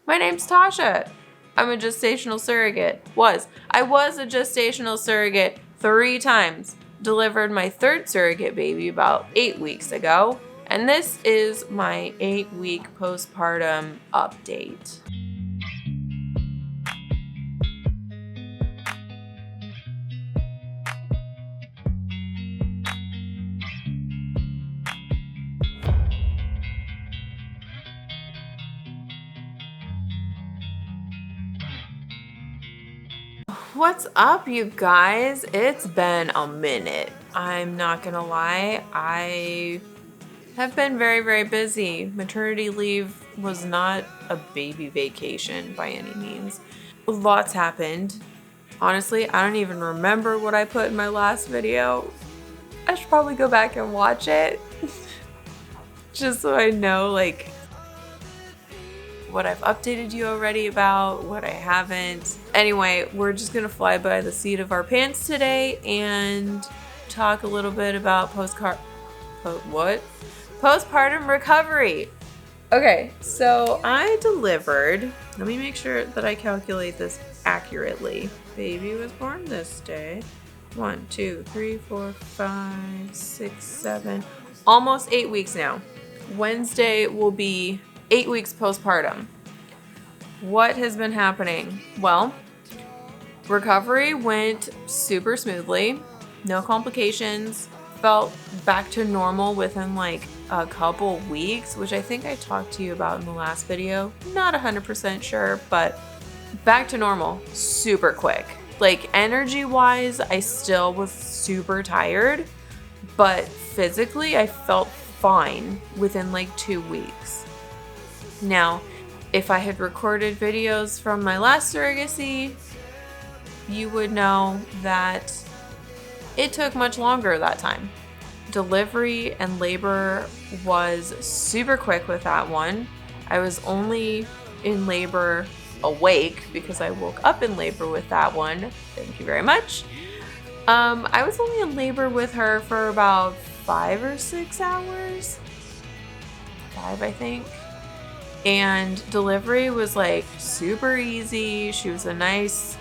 My name's Tasha. I'm a gestational surrogate. I was a gestational surrogate 3 times. Delivered my 3rd surrogate baby about 8 weeks ago. And this is my 8-week postpartum update. What's up, you guys? It's been a minute. I'm not gonna lie, I have been very, very busy. Maternity leave was not a baby vacation by any means. Lots happened. Honestly, I don't even remember what I put in my last video. I should probably go back and watch it just so I know like what I've updated you already about, what I haven't. Anyway, we're just gonna fly by the seat of our pants today and talk a little bit about postpartum recovery. Okay, so I delivered, let me make sure that I calculate this accurately. Baby was born this day. 1, 2, 3, 4, 5, 6, 7, almost 8 weeks now. Wednesday will be 8 weeks postpartum. What has been happening? Well, recovery went super smoothly, no complications, felt back to normal within like a couple weeks, which I think I talked to you about in the last video. Not 100% sure, but back to normal super quick. Like energy wise, I still was super tired, but physically I felt fine within like 2 weeks. Now, if I had recorded videos from my last surrogacy, you would know that it took much longer that time. Delivery and labor was super quick with that one. I was only in labor awake because I woke up in labor with that one. Thank you very much. I was only in labor with her for about 5 or 6 hours. 5, I think. And delivery was like super easy. She was a nice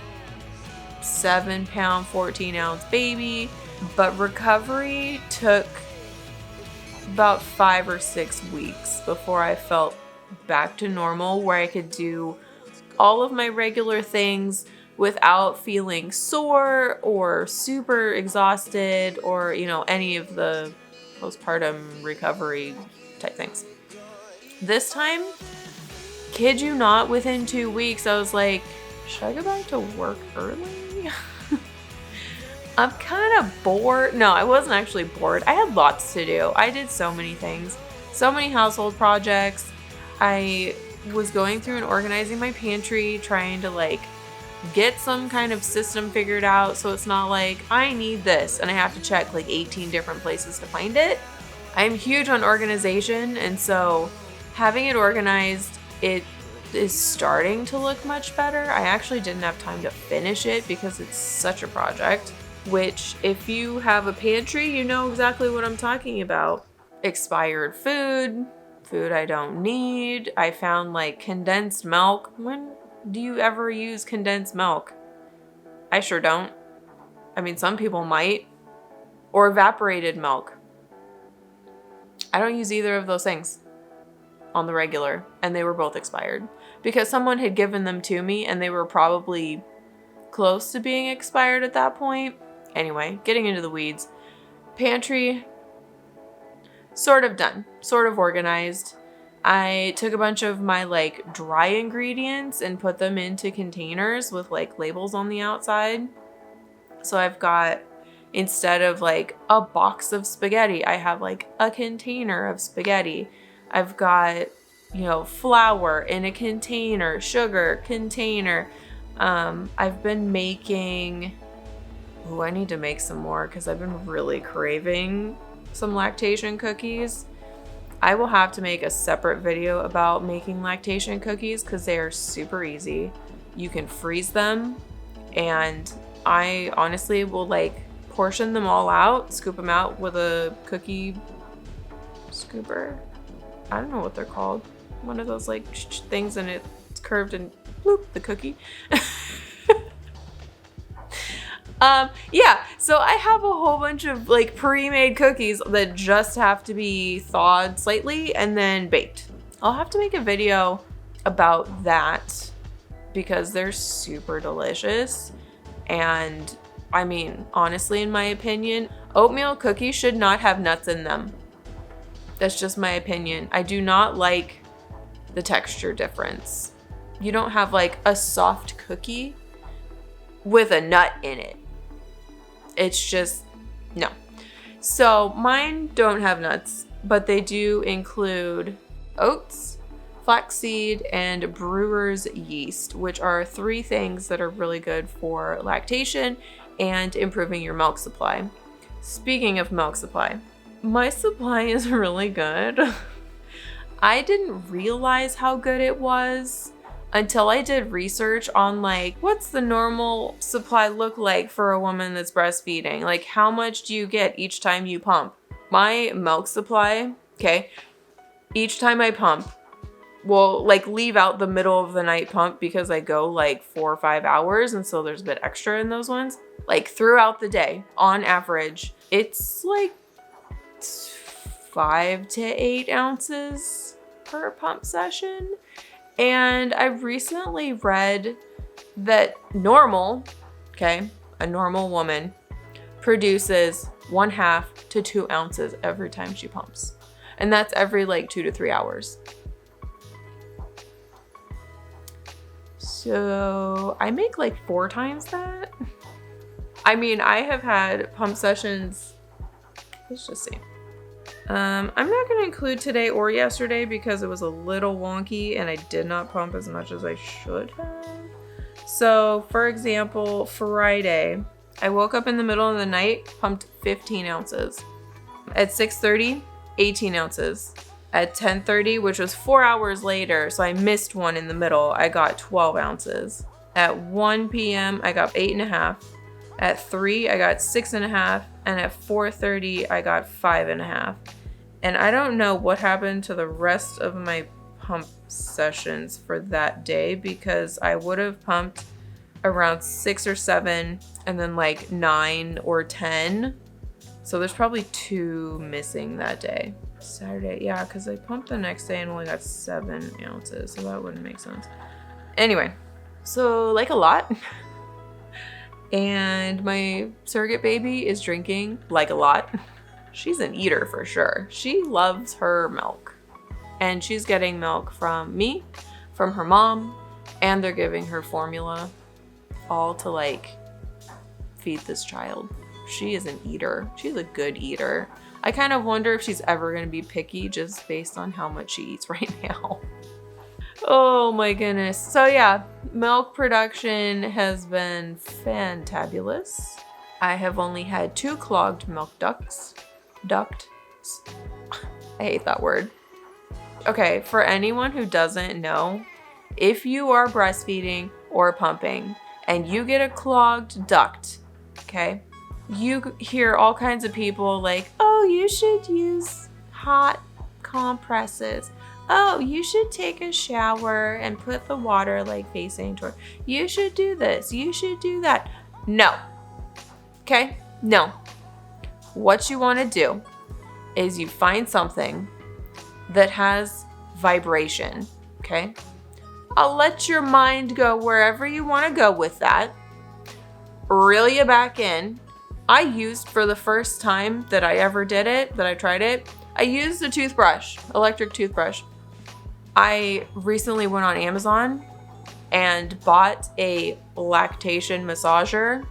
7-pound, 14-ounce baby. But recovery took about 5 or 6 weeks before I felt back to normal, where I could do all of my regular things without feeling sore or super exhausted or, any of the postpartum recovery type things. This time, kid you not, within 2 weeks, I was like, should I go back to work early? I'm kind of bored. No, I wasn't actually bored. I had lots to do. I did so many things, so many household projects. I was going through and organizing my pantry, trying to get some kind of system figured out so it's not like I need this and I have to check 18 different places to find it. I'm huge on organization, and so having it organized, it is starting to look much better. I actually didn't have time to finish it because it's such a project, which if you have a pantry, you know exactly what I'm talking about. Expired food I don't need. I found condensed milk. When do you ever use condensed milk? I sure don't. I mean, some people might. Or evaporated milk. I don't use either of those things on the regular, and they were both expired because someone had given them to me and they were probably close to being expired at that point. Anyway, getting into the weeds. Pantry, sort of done, sort of organized. I took a bunch of my dry ingredients and put them into containers with labels on the outside. So I've got, instead of a box of spaghetti, I have a container of spaghetti. I've got, flour in a container, sugar container. I've been making, I need to make some more because I've been really craving some lactation cookies. I will have to make a separate video about making lactation cookies because they are super easy. You can freeze them, and I honestly will portion them all out, scoop them out with a cookie scooper. I don't know what they're called. One of those things, and it's curved and bloop, the cookie. Yeah, so I have a whole bunch of like pre-made cookies that just have to be thawed slightly and then baked. I'll have to make a video about that because they're super delicious. And I mean, honestly, in my opinion, oatmeal cookies should not have nuts in them. That's just my opinion. I do not like the texture difference. You don't have like a soft cookie with a nut in it. It's just, no. So mine don't have nuts, but they do include oats, flaxseed, and brewer's yeast, which are 3 things that are really good for lactation and improving your milk supply. Speaking of milk supply, my supply is really good. I didn't realize how good it was until I did research on like, what's the normal supply look like for a woman that's breastfeeding? Like, how much do you get each time you pump? My milk supply, okay, each time I pump, will like leave out the middle of the night pump because I go like 4 or 5 hours, and so there's a bit extra in those ones. Like throughout the day, on average, it's like 5 to 8 ounces per pump session. And I recently read that normal, okay, a normal woman produces 1/2 to 2 ounces every time she pumps. And that's every like 2 to 3 hours. So I make like 4 times that. I mean, I have had pump sessions, let's just see. I'm not going to include today or yesterday because it was a little wonky and I did not pump as much as I should have. So for example, Friday, I woke up in the middle of the night, pumped 15 ounces. At 6:30, 18 ounces. At 10:30, which was 4 hours later, so I missed one in the middle, I got 12 ounces. At 1 p.m., I got 8.5. At 3, I got 6.5. And at 4:30, I got 5.5. And I don't know what happened to the rest of my pump sessions for that day because I would have pumped around 6 or 7 and then like 9 or 10. So there's probably 2 missing that day. Saturday, yeah, because I pumped the next day and only got 7 ounces, so that wouldn't make sense. Anyway, so like a lot. And my surrogate baby is drinking like a lot. She's an eater for sure. She loves her milk. And she's getting milk from me, from her mom, and they're giving her formula, all to like feed this child. She is an eater. She's a good eater. I kind of wonder if she's ever going to be picky just based on how much she eats right now. Oh my goodness. So yeah, milk production has been fantabulous. I have only had 2 clogged milk ducts. I hate that word. Okay, for anyone who doesn't know, if you are breastfeeding or pumping and you get a clogged duct, okay, you hear all kinds of people like, oh, you should use hot compresses. Oh, you should take a shower and put the water like facing toward. You should do this. You should do that. No. Okay? No. What you want to do is you find something that has vibration. Okay? I'll let your mind go wherever you want to go with that. Reel you back in. I used for the first time that I ever did it, that I tried it, I used a toothbrush, electric toothbrush. I recently went on Amazon and bought a lactation massager,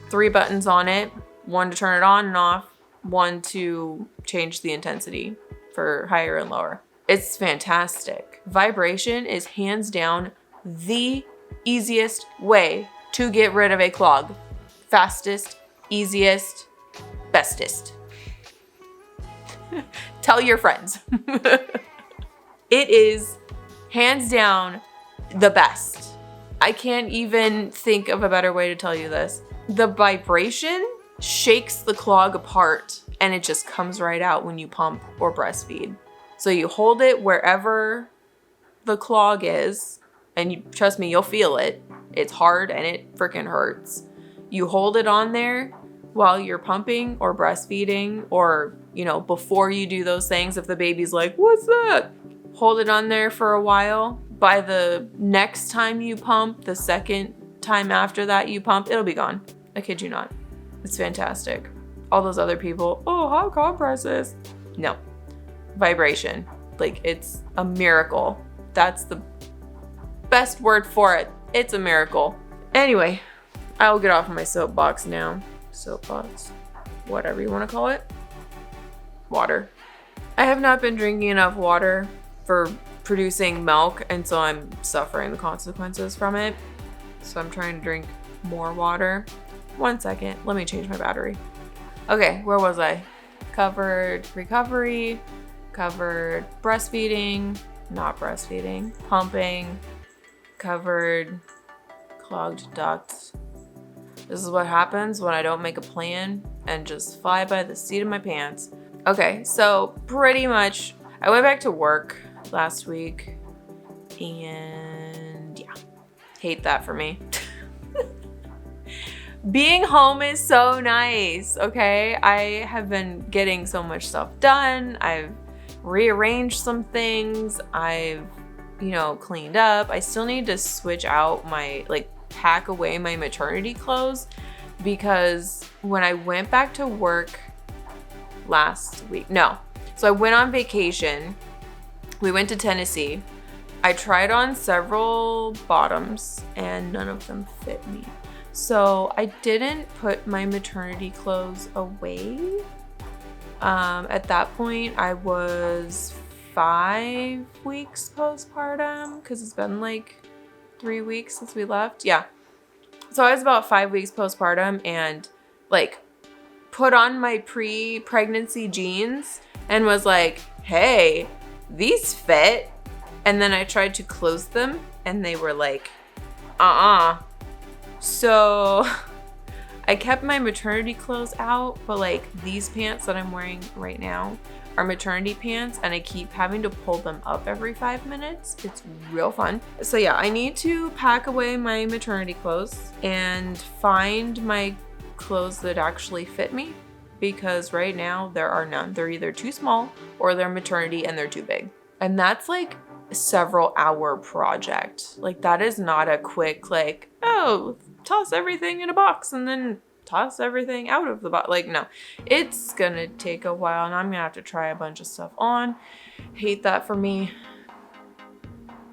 3 buttons on it, 1 to turn it on and off, 1 to change the intensity for higher and lower. It's fantastic. Vibration is hands down the easiest way to get rid of a clog. Fastest, easiest, bestest. Tell your friends. It is hands down the best. I can't even think of a better way to tell you this. The vibration shakes the clog apart and it just comes right out when you pump or breastfeed. So you hold it wherever the clog is and trust me, you'll feel it. It's hard and it freaking hurts. You hold it on there while you're pumping or breastfeeding, or, you know, before you do those things, if the baby's like, what's that? Hold it on there for a while. By the next time you pump, the second time after that you pump, it'll be gone. I kid you not. It's fantastic. All those other people, oh, hot compresses. No. Vibration. Like, it's a miracle. That's the best word for it. It's a miracle. Anyway, I'll get off my soapbox now. Soapbox. Whatever you want to call it. Water. I have not been drinking enough water for producing milk, and so I'm suffering the consequences from it. So I'm trying to drink more water. 1 second. Let me change my battery. Okay, where was I? Covered recovery, covered breastfeeding, not breastfeeding, pumping, covered clogged ducts. This is what happens when I don't make a plan and just fly by the seat of my pants. Okay, so pretty much I went back to work last week, and yeah, hate that for me. Being home is so nice, okay? I have been getting so much stuff done. I've rearranged some things. I've, you know, cleaned up. I still need to switch out my, pack away my maternity clothes, because when I went back to work last week, so I went on vacation. We went to Tennessee. I tried on several bottoms and none of them fit me. So I didn't put my maternity clothes away. At that point, I was 5 weeks postpartum, because it's been like 3 weeks since we left. Yeah. So I was about 5 weeks postpartum, and put on my pre-pregnancy jeans and was like, hey, these fit. And then I tried to close them and they were like, So I kept my maternity clothes out, but these pants that I'm wearing right now are maternity pants, and I keep having to pull them up every 5 minutes. It's real fun. So yeah, I need to pack away my maternity clothes and find my clothes that actually fit me, because right now there are none. They're either too small or they're maternity and they're too big. And that's several hour project. That is not a quick oh, toss everything in a box and then toss everything out of the box. No, it's gonna take a while, and I'm gonna have to try a bunch of stuff on. Hate that for me.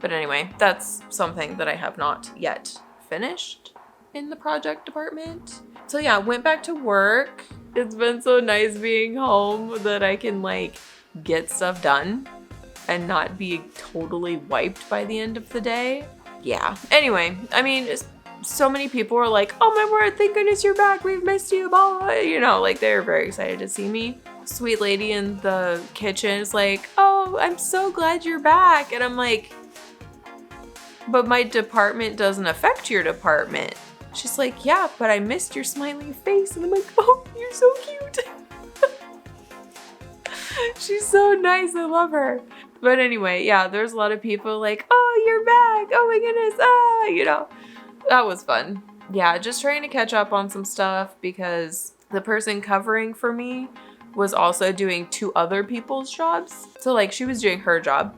But anyway, that's something that I have not yet finished in the project department. So yeah, went back to work. It's been so nice being home that I can get stuff done and not be totally wiped by the end of the day. Yeah. Anyway, I mean, so many people were like, oh my word, thank goodness you're back. We've missed you. Blah. You know, they were very excited to see me. Sweet lady in the kitchen is like, oh, I'm so glad you're back. And I'm like, but my department doesn't affect your department. She's like, yeah, but I missed your smiling face. And I'm like, oh, you're so cute. She's so nice. I love her. But anyway, yeah, there's a lot of people like, oh, you're back. Oh my goodness. You know, that was fun. Yeah, just trying to catch up on some stuff, because the person covering for me was also doing 2 other people's jobs. So she was doing her job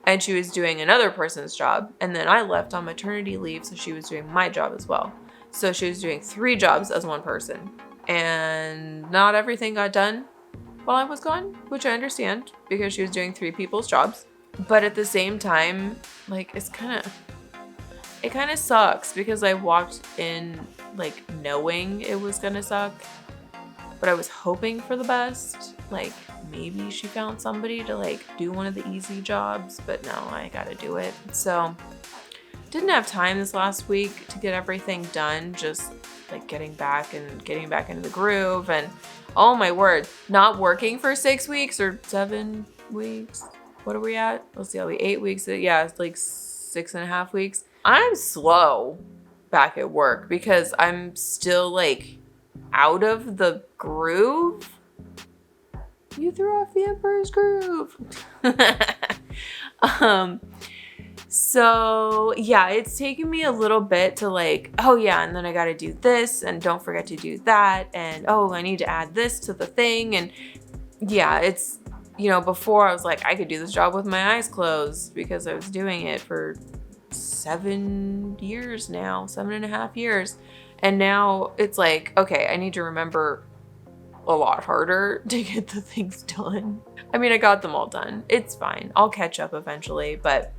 and she was doing another person's job. And then I left on maternity leave, so she was doing my job as well. So she was doing 3 jobs as one person. And not everything got done while I was gone, which I understand, because she was doing 3 people's jobs. But at the same time, it kind of sucks, because I walked in knowing it was gonna suck, but I was hoping for the best. Maybe she found somebody to do one of the easy jobs, but no, I gotta do it. So didn't have time this last week to get everything done, just getting back into the groove. And oh my word, not working for 6 weeks or 7 weeks. What are we at? Let's see, I'll be 8 weeks. Yeah, it's 6.5 weeks. I'm slow back at work because I'm still out of the groove. You threw off the Emperor's groove. So yeah, it's taken me a little bit to like, oh yeah, and then I got to do this and don't forget to do that. And oh, I need to add this to the thing. And yeah, it's, before I was like, I could do this job with my eyes closed because I was doing it for 7 years now, 7.5 years. And now it's like, okay, I need to remember a lot harder to get the things done. I mean, I got them all done. It's fine. I'll catch up eventually, but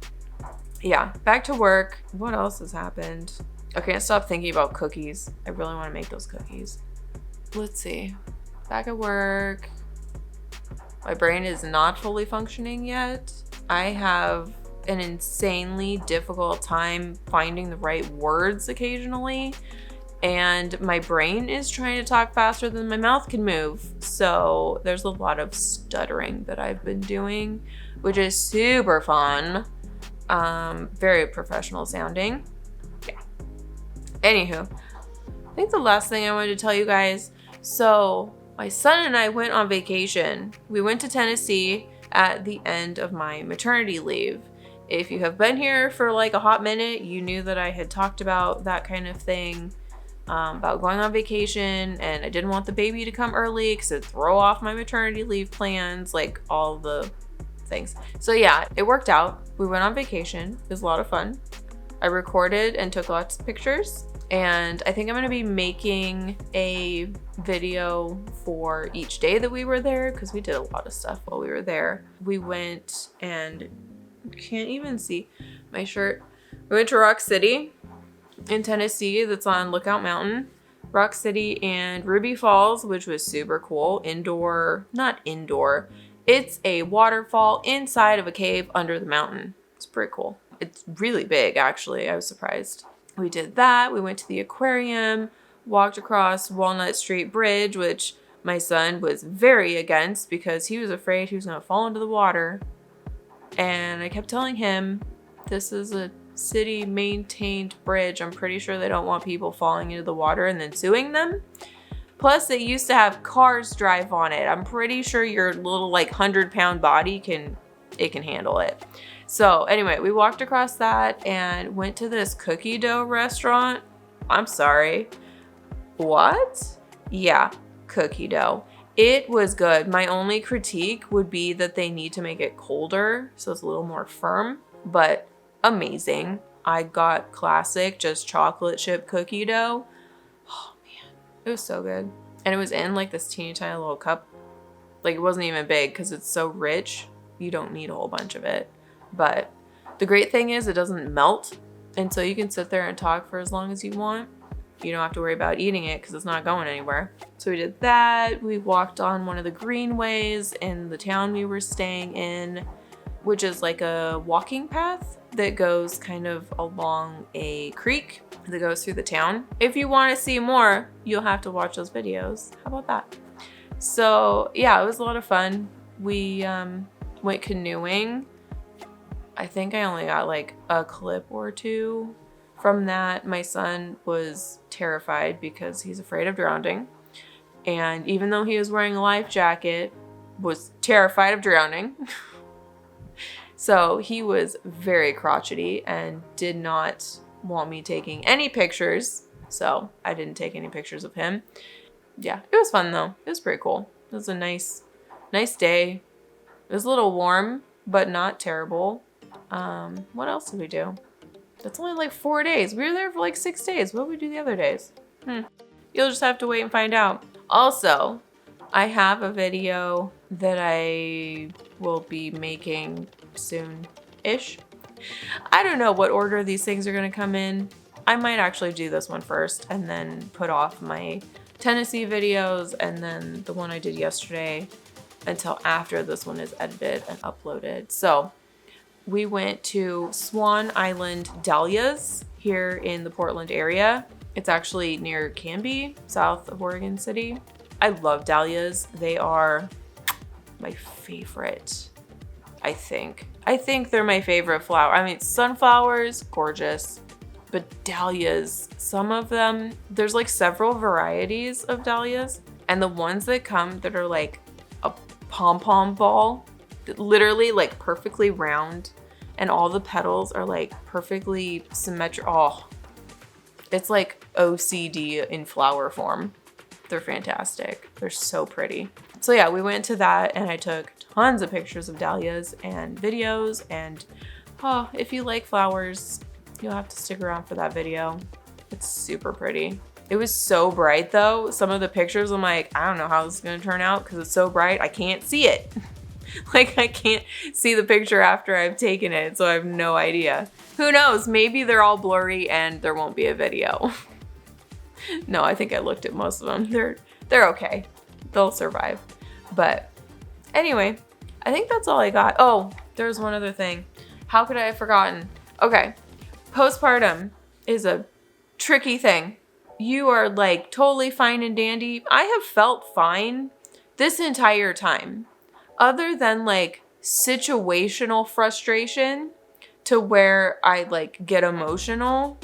yeah, back to work. What else has happened? I can't stop thinking about cookies. I really want to make those cookies. Let's see. Back at work. My brain is not fully functioning yet. I have an insanely difficult time finding the right words occasionally. And my brain is trying to talk faster than my mouth can move. So there's a lot of stuttering that I've been doing, which is super fun. Very professional sounding. Yeah. Anywho, I think the last thing I wanted to tell you guys. So my son and I went on vacation. We went to Tennessee at the end of my maternity leave. If you have been here for like a hot minute, you knew that I had talked about that kind of thing. About going on vacation, and I didn't want the baby to come early because it'd throw off my maternity leave plans, like all the things. So yeah, it worked out. We went on vacation. It was a lot of fun. I recorded and took lots of pictures, and I think I'm gonna be making a video for each day that we were there because we did a lot of stuff while we were there. We went, and can't even see my shirt. We went to Rock City in Tennessee, that's on Lookout Mountain, Rock City, and Ruby Falls, which was super cool. Not indoor. It's a waterfall inside of a cave under the mountain. It's pretty cool. It's really big, actually. I was surprised. We did that. We went to the aquarium, walked across Walnut Street Bridge, which my son was very against because he was afraid he was going to fall into the water. And I kept telling him, this is a city maintained bridge. I'm pretty sure they don't want people falling into the water and then suing them. Plus, they used to have cars drive on it. I'm pretty sure your little like 100-pound body can handle it. So anyway, we walked across that and went to this cookie dough restaurant. I'm sorry. What? Yeah, cookie dough. It was good. My only critique would be that they need to make it colder so it's a little more firm, but amazing. I got classic, just chocolate chip cookie dough. Oh man, it was so good. And it was in like this teeny tiny little cup. Like it wasn't even big because it's so rich. You don't need a whole bunch of it. But the great thing is it doesn't melt. And so you can sit there and talk for as long as you want. You don't have to worry about eating it because it's not going anywhere. So we did that. We walked on one of the greenways in the town we were staying in, which is like a walking path that goes kind of along a creek that goes through the town. If you want to see more, you'll have to watch those videos. How about that? So yeah, it was a lot of fun. We went canoeing. I think I only got like a clip or two from that. My son was terrified because he's afraid of drowning. And even though he was wearing a life jacket, was terrified of drowning. So he was very crotchety and did not want me taking any pictures. So I didn't take any pictures of him. Yeah, it was fun though. It was pretty cool. It was a nice day. It was a little warm, but not terrible. What else did we do? That's only like 4 days. We were there for like 6 days. What did we do the other days? You'll just have to wait and find out. Also, I have a video that I will be making soon-ish. I don't know what order these things are going to come in. I might actually do this one first and then put off my Tennessee videos and then the one I did yesterday until after this one is edited and uploaded. So we went to Swan Island Dahlias here in the Portland area. It's actually near Canby, south of Oregon City. I love dahlias. They are my favorite, I think. I think they're my favorite flower. I mean, sunflowers, gorgeous, but dahlias, some of them, there's like several varieties of dahlias, and the ones that come that are like a pom-pom ball, literally like perfectly round and all the petals are like perfectly symmetrical. Oh, it's like OCD in flower form. They're fantastic. They're so pretty. So yeah, we went to that and I took tons of pictures of dahlias and videos, and if you like flowers, you'll have to stick around for that video. It's super pretty. It was so bright though. Some of the pictures, I'm like, I don't know how this is gonna turn out because it's so bright. I can't see it. Like I can't see the picture after I've taken it, so I have no idea. Who knows? Maybe they're all blurry and there won't be a video. No, I think I looked at most of them. They're okay. They'll survive. But anyway, I think that's all I got. Oh, there's one other thing. How could I have forgotten? Okay, postpartum is a tricky thing. You are like totally fine and dandy. I have felt fine this entire time, other than like situational frustration to where I like get emotional.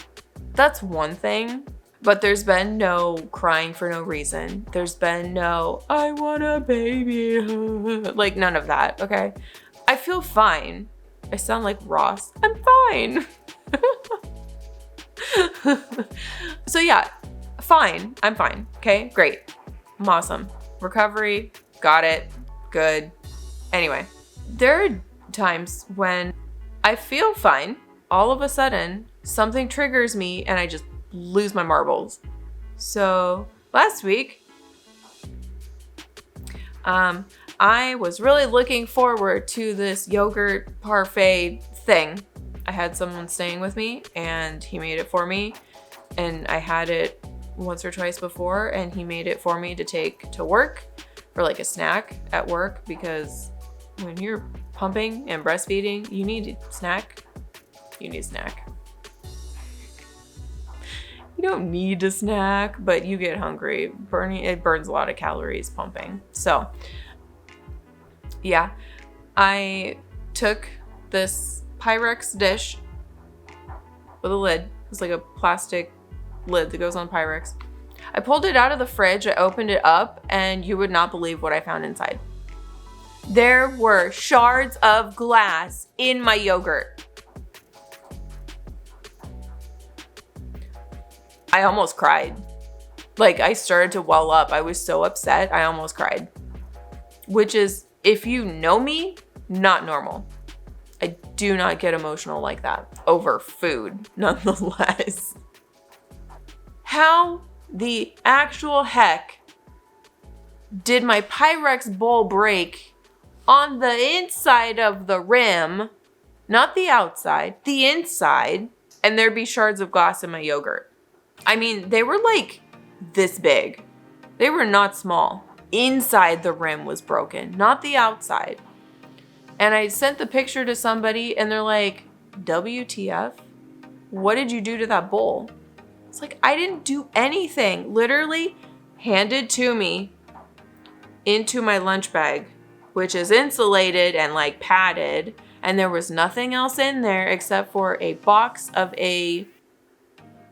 That's one thing. But there's been no crying for no reason. There's been no, I want a baby. Like none of that, okay? I feel fine. I sound like Ross. I'm fine. So yeah, fine. I'm fine, okay? Great. I'm awesome. Recovery, got it, good. Anyway, there are times when I feel fine. All of a sudden, something triggers me and I just lose my marbles. So last week, I was really looking forward to this yogurt parfait thing. I had someone staying with me and he made it for me, and I had it once or twice before, and he made it for me to take to work for like a snack at work, because when you're pumping and breastfeeding, you need a snack. You need a snack. You don't need a snack, but you get hungry. It burns a lot of calories pumping. So yeah, I took this Pyrex dish with a lid. It's like a plastic lid that goes on Pyrex. I pulled it out of the fridge, I opened it up, and you would not believe what I found inside. There were shards of glass in my yogurt. I almost cried. Like, I started to well up. I was so upset, I almost cried. Which is, if you know me, not normal. I do not get emotional like that over food, nonetheless. How the actual heck did my Pyrex bowl break on the inside of the rim, not the outside, the inside, and there'd be shards of glass in my yogurt? I mean, they were like this big. They were not small. Inside the rim was broken, not the outside. And I sent the picture to somebody and they're like, WTF? What did you do to that bowl? It's like, I didn't do anything. Literally handed to me into my lunch bag, which is insulated and like padded. And there was nothing else in there except for a box of a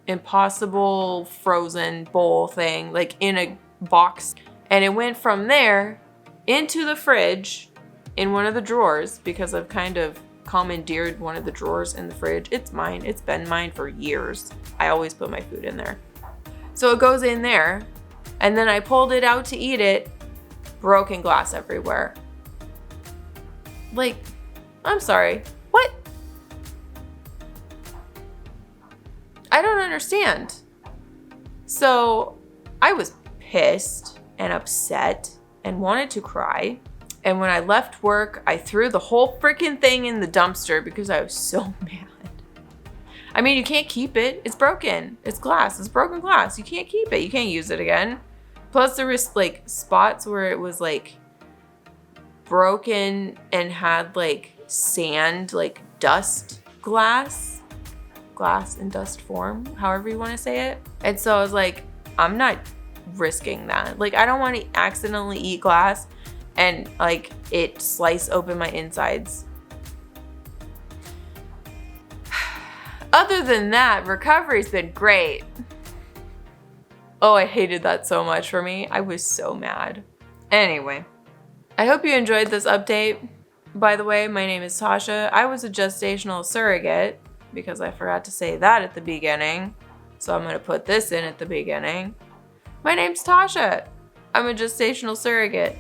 Impossible frozen bowl thing, like in a box. And it went from there into the fridge in one of the drawers, because I've kind of commandeered one of the drawers in the fridge. It's mine. It's been mine for years. I always put my food in there. So it goes in there, and then I pulled it out to eat it. Broken glass everywhere. Like, I'm sorry. What? I don't understand. So I was pissed and upset and wanted to cry. And when I left work, I threw the whole freaking thing in the dumpster because I was so mad. I mean, you can't keep it. It's broken. It's glass. It's broken glass. You can't keep it. You can't use it again. Plus there was like spots where it was like broken and had like sand, like dust glass in dust form, however you want to say it. And so I was like, I'm not risking that. Like, I don't want to accidentally eat glass and like it slice open my insides. Other than that, recovery's been great. Oh, I hated that so much for me. I was so mad. Anyway, I hope you enjoyed this update. By the way, my name is Tasha. I was a gestational surrogate because I forgot to say that at the beginning. So I'm going to put this in at the beginning. My name's Tasha. I'm a gestational surrogate.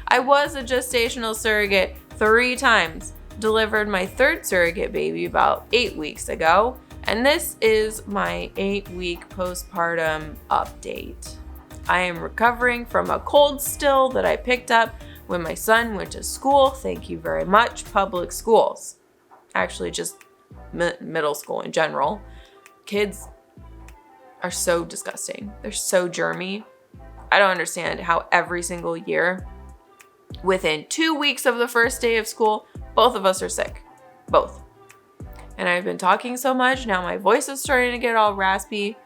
I was a gestational surrogate 3 times. Delivered my 3rd surrogate baby about 8 weeks ago. And this is my 8-week postpartum update. I am recovering from a cold still that I picked up when my son went to school. Thank you very much, public schools. Actually, just middle school in general. Kids are so disgusting. They're so germy. I don't understand how every single year, within 2 weeks of the first day of school, both of us are sick. Both. And I've been talking so much, now my voice is starting to get all raspy.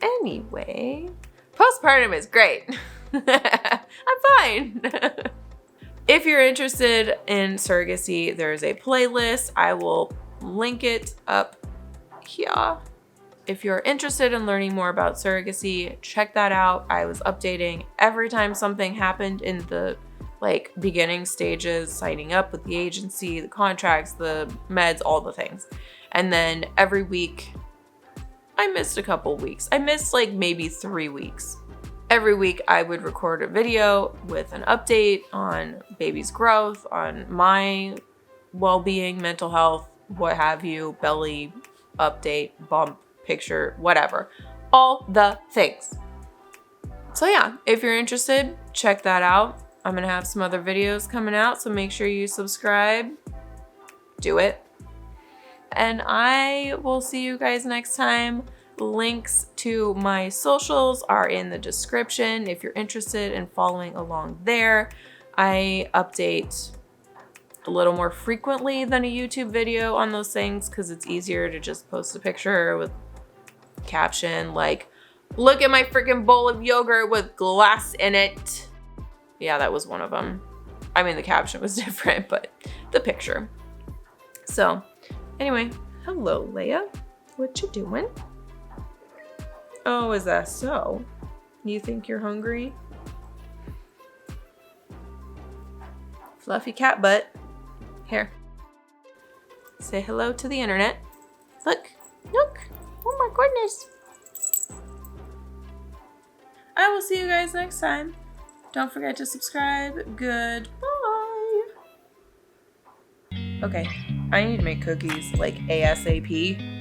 Anyway, postpartum is great. I'm fine. If you're interested in surrogacy, there's a playlist. I will link it up here. If you're interested in learning more about surrogacy, check that out. I was updating every time something happened in the beginning stages, signing up with the agency, the contracts, the meds, all the things. And then every week, I missed a couple weeks. I missed maybe 3 weeks. Every week I would record a video with an update on baby's growth, on my well-being, mental health, what have you, belly update, bump, picture, whatever. All the things. So yeah, if you're interested, check that out. I'm gonna have some other videos coming out, so make sure you subscribe. Do it. And I will see you guys next time. Links to my socials are in the description if you're interested in following along there. I update a little more frequently than a YouTube video on those things because it's easier to just post a picture with caption like, look at my freaking bowl of yogurt with glass in it. Yeah, that was one of them. I mean, the caption was different, but the picture. So anyway, hello, Leia. What you doing? Oh, is that so? You think you're hungry? Fluffy cat butt. Here. Say hello to the internet. Look. Look. Oh my goodness. I will see you guys next time. Don't forget to subscribe. Goodbye. Okay, I need to make cookies ASAP.